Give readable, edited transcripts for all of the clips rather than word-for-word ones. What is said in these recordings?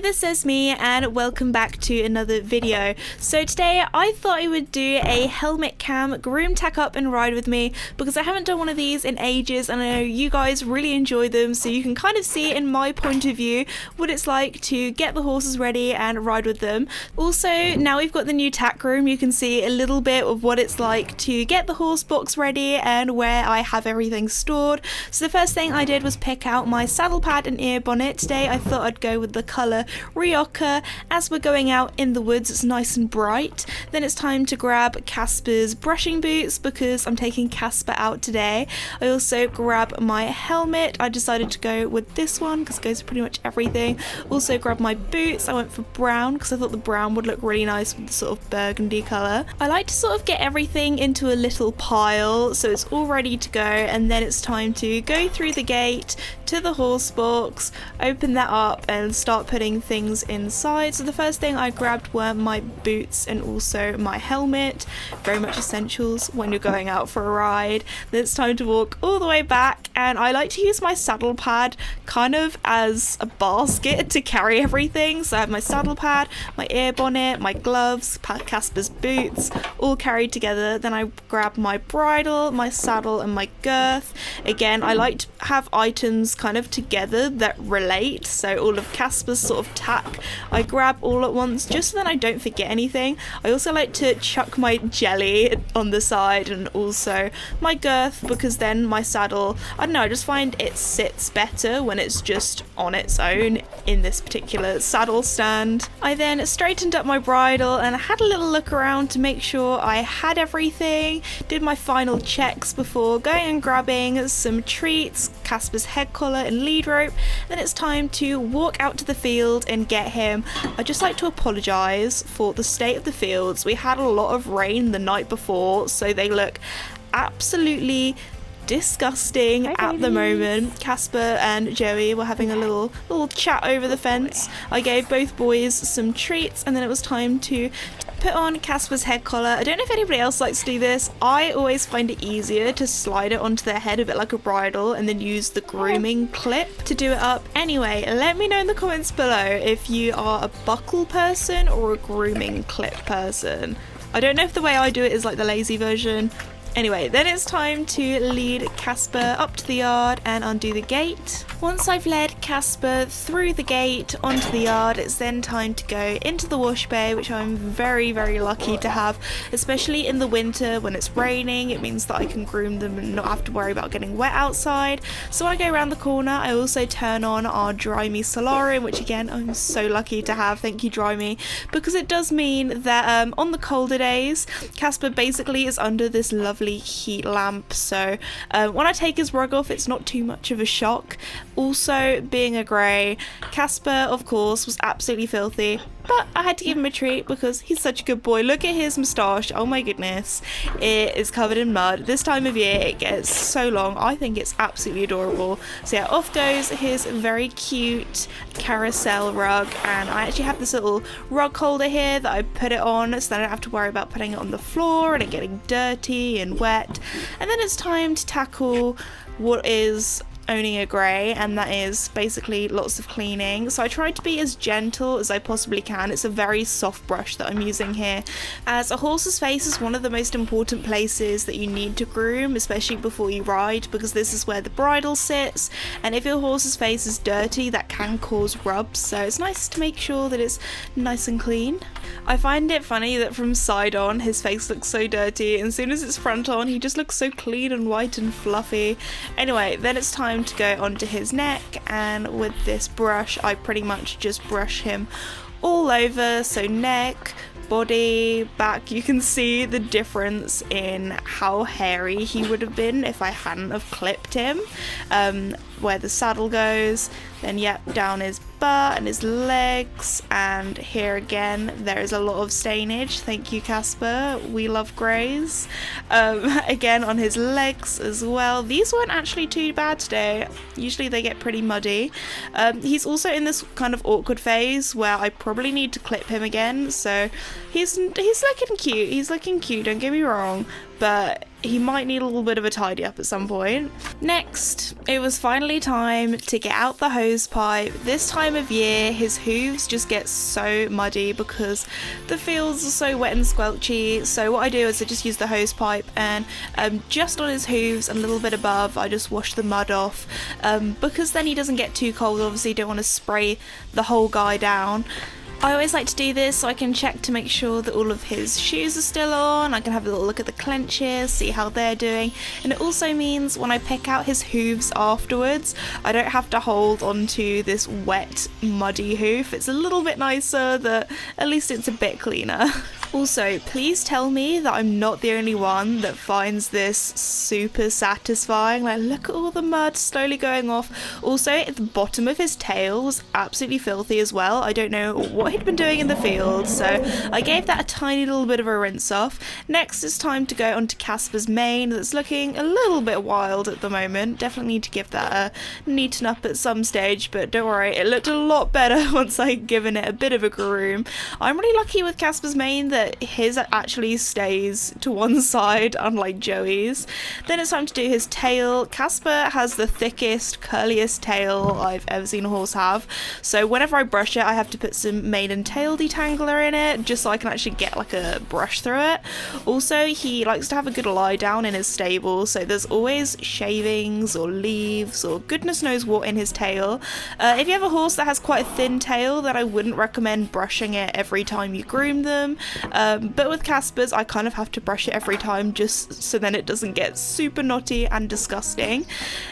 this is Esme and welcome back to another video. So today I thought I would do a helmet cam groom tack up and ride with me because I haven't done one of these in ages and I know you guys really enjoy them, so you can kind of see in my point of view what it's like to get the horses ready and ride with them. Also, now we've got the new tack room, you can see a little bit of what it's like to get the horse box ready and where I have everything stored. So the first thing I did was pick out my saddle pad and ear bonnet. Today I thought I'd go with the colour Ryoka. As we're going out in the woods, it's nice and bright. Then it's time to grab Casper's brushing boots because I'm taking Casper out today. I also grab my helmet. I decided to go with this one because it goes with pretty much everything. Also grab my boots. I went for brown because I thought the brown would look really nice with the sort of burgundy colour. I like to sort of get everything into a little pile so it's all ready to go, and then it's time to go through the gate to the horse box, open that up and start putting things inside. So the first thing I grabbed were my boots and also my helmet, very much essentials when you're going out for a ride. Then it's time to walk all the way back, and I like to use my saddle pad kind of as a basket to carry everything. So I have my saddle pad, my ear bonnet, my gloves, Casper's boots, all carried together. Then I grab my bridle, my saddle and my girth. Again, I like to have items kind of together that relate, so all of Casper's sort of tack I grab all at once just so that I don't forget anything. I also like to chuck my jelly on the side and also my girth because then my saddle, I don't know, I just find it sits better when it's just on its own in this particular saddle stand. I then straightened up my bridle and I had a little look around to make sure I had everything, did my final checks before going and grabbing some treats, Casper's head collar and lead rope. Then it's time to walk out to the field and get him. I'd just like to apologise for the state of the fields. We had a lot of rain the night before, so they look absolutely disgusting at the moment. Casper and Joey were having a little chat over the fence. I gave both boys some treats and then it was time to put on Casper's head collar. I don't know if anybody else likes to do this. I always find it easier to slide it onto their head a bit like a bridle and then use the grooming clip to do it up. Anyway, let me know in the comments below if you are a buckle person or a grooming clip person. I don't know if the way I do it is like the lazy version. Anyway, then it's time to lead Casper up to the yard and undo the gate. Once I've led Casper through the gate onto the yard, it's then time to go into the wash bay, which I'm very, very lucky to have, especially in the winter when it's raining. It means that I can groom them and not have to worry about getting wet outside. So when I go around the corner, I also turn on our Drimee solarium, which again, I'm so lucky to have. Thank you, Drimee, because it does mean that on the colder days, Casper basically is under this lovely heat lamp, so when I take his rug off it's not too much of a shock. Also, being a grey, Casper of course was absolutely filthy, but I had to give him a treat because he's such a good boy. Look at his moustache, oh my goodness, it is covered in mud. This time of year it gets so long. I think it's absolutely adorable. So yeah, off goes his very cute carousel rug, and I actually have this little rug holder here that I put it on so that I don't have to worry about putting it on the floor and it getting dirty and wet. And then it's time to tackle what is owning a grey, and that is basically lots of cleaning. So I tried to be as gentle as I possibly can. It's a very soft brush that I'm using here, as a horse's face is one of the most important places that you need to groom, especially before you ride, because this is where the bridle sits, and if your horse's face is dirty that can cause rubs, so it's nice to make sure that it's nice and clean. I find it funny that from side on his face looks so dirty, and as soon as it's front on he just looks so clean and white and fluffy. Anyway, then it's time to go onto his neck, and with this brush I pretty much just brush him all over, so neck, body, back. You can see the difference in how hairy he would have been if I hadn't have clipped him. Where the saddle goes, then yep, down his butt and his legs, and here again there is a lot of stainage. Thank you, Casper, we love greys. Again on his legs as well. These weren't actually too bad today, usually they get pretty muddy. He's also in this kind of awkward phase where I probably need to clip him again, so he's looking cute, don't get me wrong, but he might need a little bit of a tidy up at some point. Next, it was finally time to get out the hose pipe. This time time of year his hooves just get so muddy because the fields are so wet and squelchy. So what I do is I just use the hose pipe and just on his hooves and a little bit above I just wash the mud off, because then he doesn't get too cold. Obviously you don't want to spray the whole guy down. I always like to do this so I can check to make sure that all of his shoes are still on. I can have a little look at the clenches, see how they're doing, and it also means when I pick out his hooves afterwards, I don't have to hold onto this wet, muddy hoof. It's a little bit nicer that at least it's a bit cleaner. Also, please tell me that I'm not the only one that finds this super satisfying. Like, look at all the mud slowly going off. Also, at the bottom of his tail was absolutely filthy as well. I don't know what he'd been doing in the field, so I gave that a tiny little bit of a rinse off. Next, it's time to go onto Casper's mane that's looking a little bit wild at the moment. Definitely need to give that a neaten up at some stage, but don't worry, it looked a lot better once I'd given it a bit of a groom. I'm really lucky with Casper's mane that his actually stays to one side, unlike Joey's. Then it's time to do his tail. Casper has the thickest, curliest tail I've ever seen a horse have, so whenever I brush it I have to put some mane and tail detangler in it just so I can actually get like a brush through it. Also, he likes to have a good lie down in his stable, so there's always shavings or leaves or goodness knows what in his tail. If you have a horse that has quite a thin tail, then I wouldn't recommend brushing it every time you groom them. But with Casper's, I kind of have to brush it every time just so then it doesn't get super knotty and disgusting.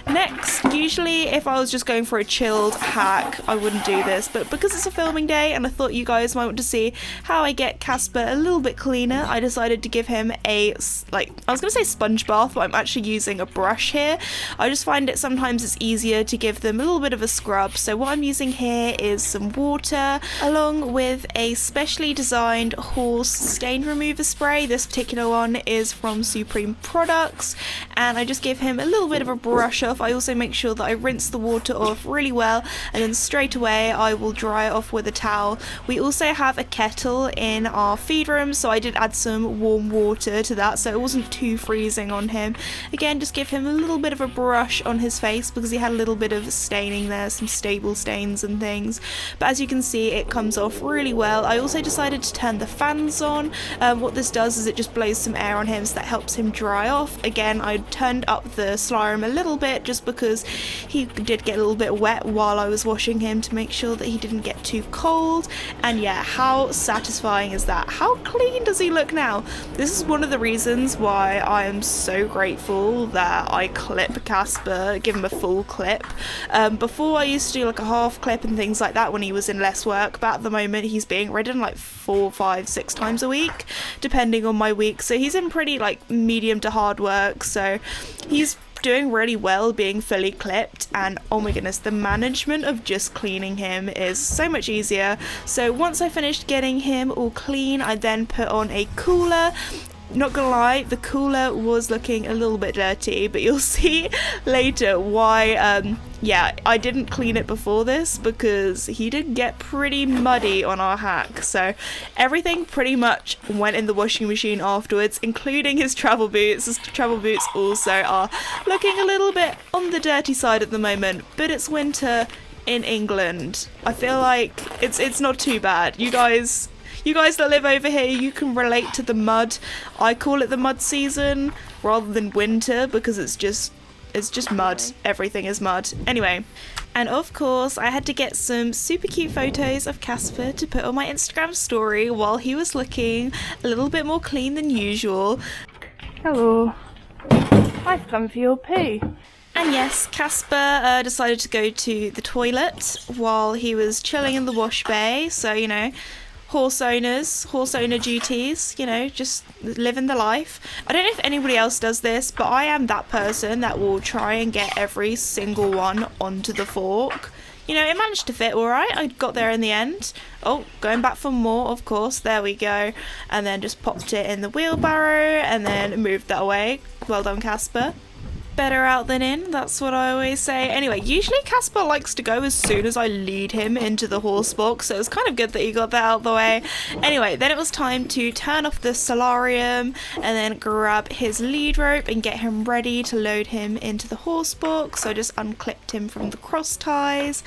Next, usually if I was just going for a chilled hack, I wouldn't do this, but because it's a filming day and I thought you guys might want to see how I get Casper a little bit cleaner, I decided to give him a, like, I was going to say sponge bath, but I'm actually using a brush here. I just find it sometimes it's easier to give them a little bit of a scrub, so what I'm using here is some water along with a specially designed horse stain remover spray. This particular one is from Supreme Products, and I just give him a little bit of a brush off. I also make sure that I rinse the water off really well, and then straight away I will dry it off with a towel. We also have a kettle in our feed room, so I did add some warm water to that so it wasn't too freezing on him. Again, just give him a little bit of a brush on his face because he had a little bit of staining there, some stable stains and things, but as you can see it comes off really well. I also decided to turn the fans on. What this does is it just blows some air on him so that helps him dry off. Again, I turned up the slime a little bit just because he did get a little bit wet while I was washing him to make sure that he didn't get too cold. And yeah, how satisfying is that? How clean does he look now? This is one of the reasons why I am so grateful that I clip Casper, give him a full clip. Before I used to do like a half clip and things like that when he was in less work, but at the moment he's being ridden like 4, 5, 6 times a week depending on my week, so he's in pretty like medium to hard work, so he's doing really well being fully clipped. And oh my goodness, the management of just cleaning him is so much easier. So once I finished getting him all clean, I then put on a cooler. Not gonna lie, the cooler was looking a little bit dirty, but you'll see later why. Yeah, I didn't clean it before this because he did get pretty muddy on our hack, so everything pretty much went in the washing machine afterwards, including his travel boots. His travel boots also are looking a little bit on the dirty side at the moment, but it's winter in England. I feel like it's not too bad. You guys that live over here, you can relate to the mud. I call it the mud season rather than winter because it's just mud. Everything is mud. Anyway, and of course I had to get some super cute photos of Casper to put on my Instagram story while he was looking a little bit more clean than usual. Hello. I've come for your poo. And yes, Casper decided to go to the toilet while he was chilling in the wash bay, so you know, horse owner duties, you know, just living the life. I don't know if anybody else does this, but I am that person that will try and get every single one onto the fork. You know, it managed to fit alright. I got there in the end. Oh, going back for more, of course. There we go. And then just popped it in the wheelbarrow and then moved that away. Well done, Casper. Better out than in, that's what I always say. Anyway, usually Casper likes to go as soon as I lead him into the horse box, so it's kind of good that he got that out of the way. Anyway, then it was time to turn off the solarium and then grab his lead rope and get him ready to load him into the horse box. So I just unclipped him from the cross ties,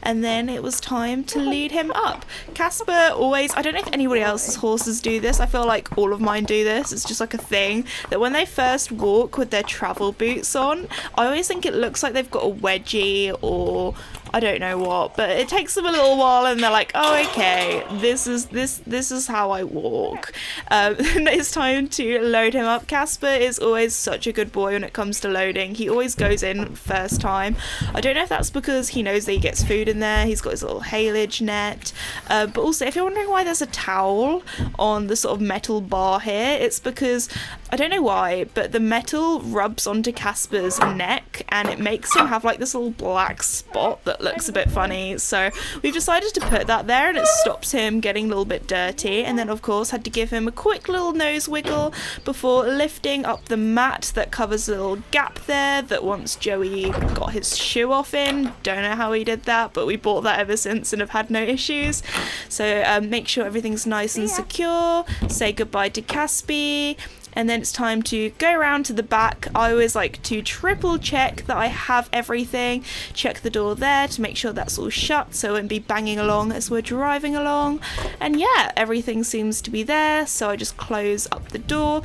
and then it was time to lead him up. Casper always, I don't know if anybody else's horses do this, I feel like all of mine do this, it's just like a thing, that when they first walk with their travel boots on, I always think it looks like they've got a wedgie or I don't know what, but it takes them a little while and they're like, oh okay, this is how I walk. It's time to load him up. Casper is always such a good boy when it comes to loading. He always goes in first time. I don't know if that's because he knows that he gets food in there, he's got his little haylage net, but also if you're wondering why there's a towel on the sort of metal bar here, it's because, I don't know why, but the metal rubs onto Casper's neck and it makes him have like this little black spot that looks a bit funny, so we've decided to put that there and it stops him getting a little bit dirty. And then of course had to give him a quick little nose wiggle before lifting up the mat that covers a little gap there that once Joey got his shoe off in. Don't know how he did that, but we bought that ever since and have had no issues. So make sure everything's nice and secure, say goodbye to Caspi. And then it's time to go around to the back. I always like to triple check that I have everything. Check the door there to make sure that's all shut so it won't be banging along as we're driving along. And yeah, everything seems to be there, so I just close up the door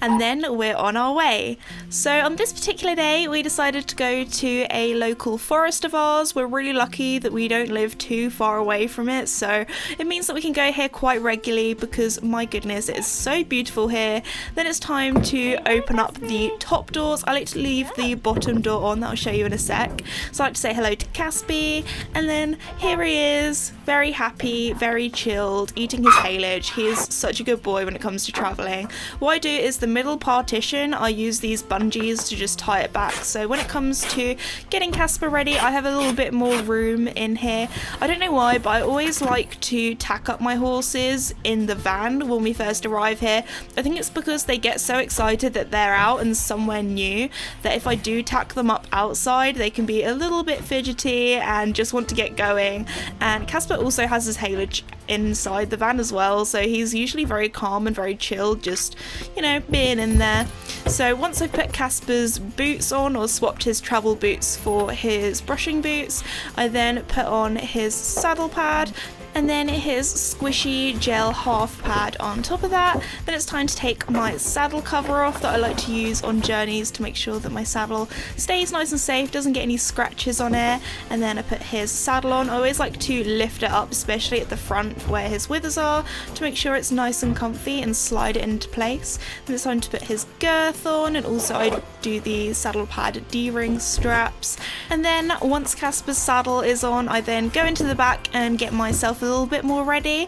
and then we're on our way. So on this particular day, we decided to go to a local forest of ours. We're really lucky that we don't live too far away from it, so it means that we can go here quite regularly because my goodness, it is so beautiful here. Then it's time to open up the top doors. I like to leave the bottom door on, that I'll show you in a sec. So I like to say hello to Caspi, and then here he is, very happy, very chilled, eating his haylage. He is such a good boy when it comes to travelling. What I do is the middle partition, I use these bungees to just tie it back. So when it comes to getting Casper ready, I have a little bit more room in here. I don't know why, but I always like to tack up my horses in the van when we first arrive here. I think it's because they get so excited that they're out and somewhere new that if I do tack them up outside, they can be a little bit fidgety and just want to get going. And Casper also has his haylage inside the van as well, so he's usually very calm and very chilled, just, you know, being in there. So once I've put Casper's boots on, or swapped his travel boots for his brushing boots, I then put on his saddle pad and then his squishy gel half pad on top of that. Then it's time to take my saddle cover off that I like to use on journeys to make sure that my saddle stays nice and safe, doesn't get any scratches on it. And then I put his saddle on. I always like to lift it up, especially at the front where his withers are, to make sure it's nice and comfy and slide it into place. Then it's time to put his girth on, and also I do the saddle pad D-ring straps. And then once Casper's saddle is on, I then go into the back and get myself a little bit more ready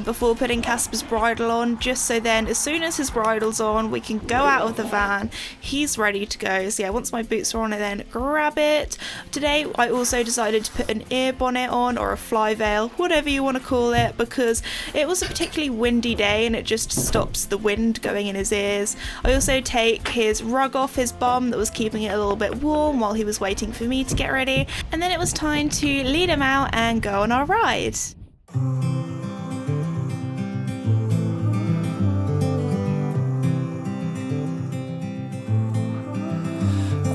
before putting Casper's bridle on, just so then as soon as his bridle's on, we can go out of the van, he's ready to go. So yeah, once my boots are on, I then grab it. Today I also decided to put an ear bonnet on, or a fly veil, whatever you want to call it, because it was a particularly windy day and it just stops the wind going in his ears. I also take his rug off his bum that was keeping it a little bit warm while he was waiting for me to get ready, and then it was time to lead him out and go on our ride.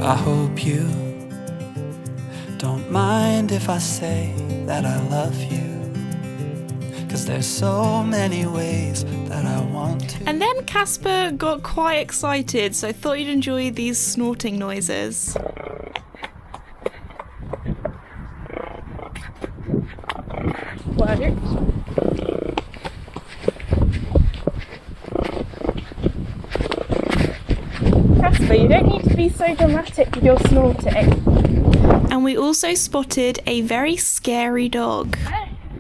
I hope you don't mind if I say that I love you, 'cause there's so many ways that I want to. And then Casper got quite excited, so I thought you'd enjoy these snorting noises. Casper, you don't need to be so dramatic with your snorting. And we also spotted a very scary dog.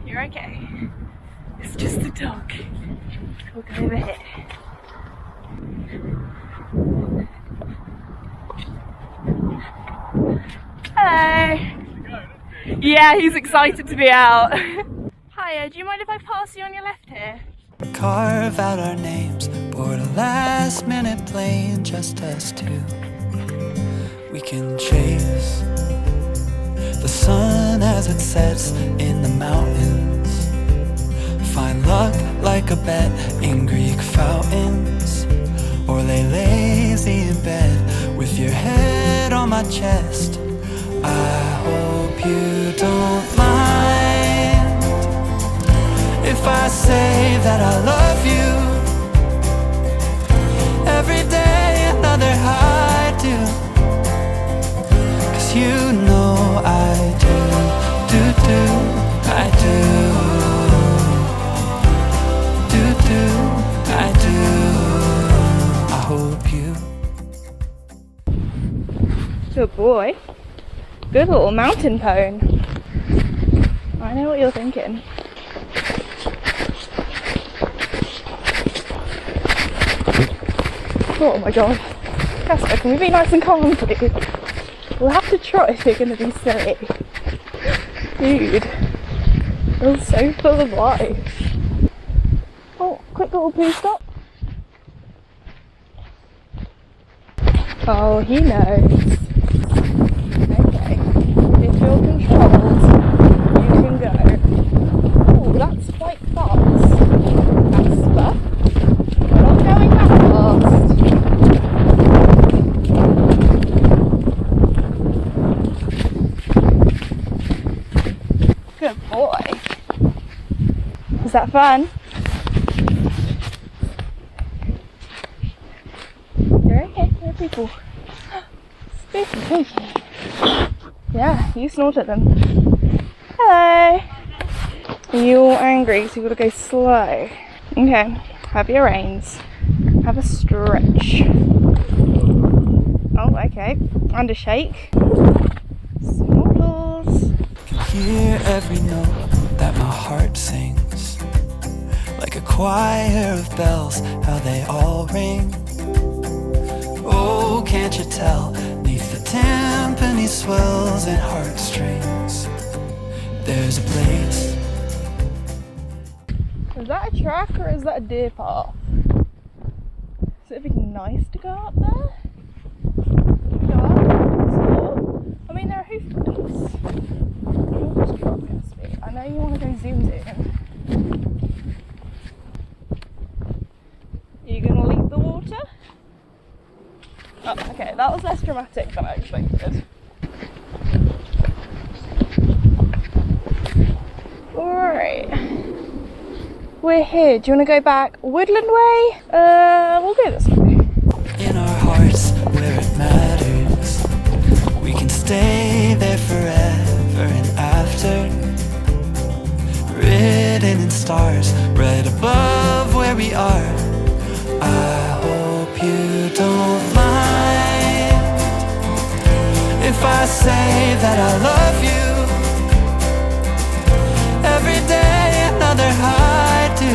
You're okay. It's just a dog. We'll go over here. Hello. Yeah, he's excited to be out. Hiya, do you mind if I pass you on your left here? Carve out our names, board a last minute plane, just us two. we can chase the sun as it sets in the mountains. Find luck like a bet in Greek fountains, or lay lazy in bed with your head on my chest. I hope you don't mind if I say that I love you. Every day another high do, 'cause you know I do, I do, I do. I hope you. Good boy. Good little mountain pone. I know what you're thinking. Oh my god. Casper, can we be nice and calm, please? We'll have to trot if you're going to be silly. Dude. You're so full of life. Oh, quick little poo stop. Oh, he knows. Okay. If you're controlled, you can go. Oh, that's quite fast. Casper. We're not going that fast. Good boy. Was that fun? You're okay, there are people. Spooky. Yeah, you snorted them. Hello. Are you all angry? So you gotta go slow. Okay, have your reins. Have a stretch. Oh, okay. And a shake. Snortles. Hear every note that my heart sings, like a choir of bells, how they all ring. Oh, can't you tell, neath the timpani swells and heartstrings, there's a place. Is that a track or is that a deer path? Is it nice to go up there? Go up? I mean, there are hoof prints. You'll just drop your speed. I know you want to go zoom. Are you going to leap the water? Oh, okay, that was less dramatic than I expected. Alright. We're here. Do you want to go back Woodland way? We'll go this way. In our hearts, where it matters, we can stay there forever and after. Written in stars, right above where we are. I hope you don't mind if I say that I love you. Every day another high do,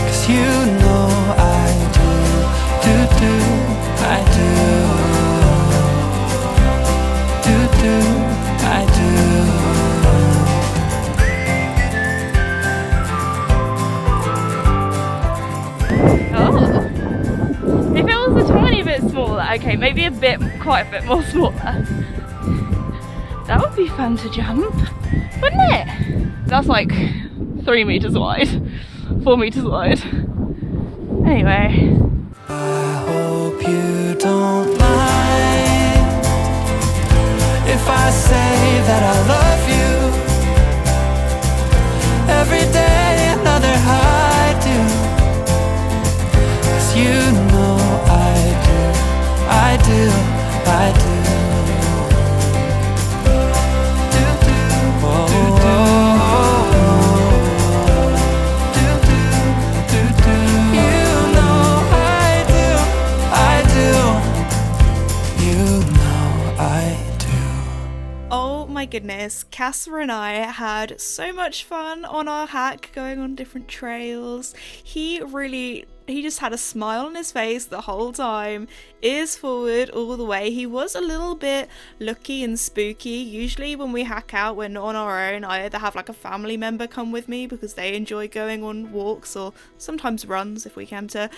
'cause you know I do, I do, I do. If it was a tiny bit smaller, okay, maybe quite a bit more smaller, that would be fun to jump, wouldn't it? That's like 3 meters wide, 4 meters wide. Anyway. I hope you don't mind if I say that I love you. Every day another high do, 'cause you know I do, I do. My goodness, Casper and I had so much fun on our hack, going on different trails. He really he just had a smile on his face the whole time, ears forward all the way. He was a little bit lucky and spooky. Usually when we hack out, we're not on our own. I either have like a family member come with me because they enjoy going on walks or sometimes runs if we can to,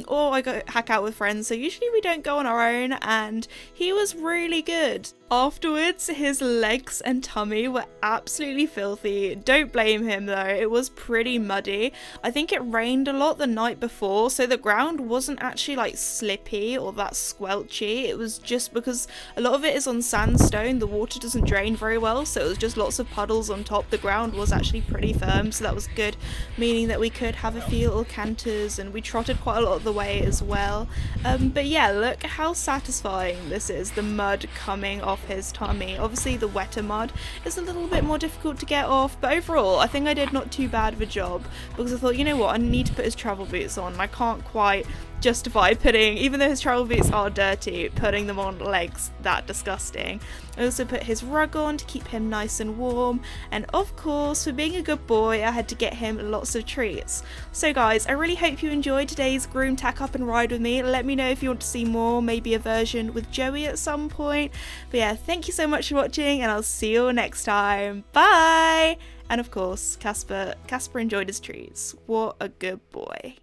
or I go hack out with friends. So usually we don't go on our own, and he was really good. Afterwards, his legs and tummy were absolutely filthy. Don't blame him though, it was pretty muddy. I think it rained a lot the night before, so the ground wasn't actually like slippy or that squelchy. It was just because a lot of it is on sandstone, the water doesn't drain very well, so it was just lots of puddles on top. The ground was actually pretty firm, so that was good, meaning that we could have a few little canters, and we trotted quite a lot of the way as well. But yeah, look how satisfying this is, the mud coming off his tummy. Obviously the wetter mud is a little bit more difficult to get off, but overall I think I did not too bad of a job, because I thought, you know what, I need to put his travel boots on. I can't quite justify putting, even though his travel boots are dirty, putting them on legs that disgusting. I also put his rug on to keep him nice and warm, and of course, for being a good boy, I had to get him lots of treats. So guys, I really hope you enjoyed today's groom tack up and ride with me. Let me know if you want to see more, maybe a version with Joey at some point. But yeah, thank you so much for watching, and I'll see you all next time. Bye! And of course, Casper enjoyed his treats. What a good boy.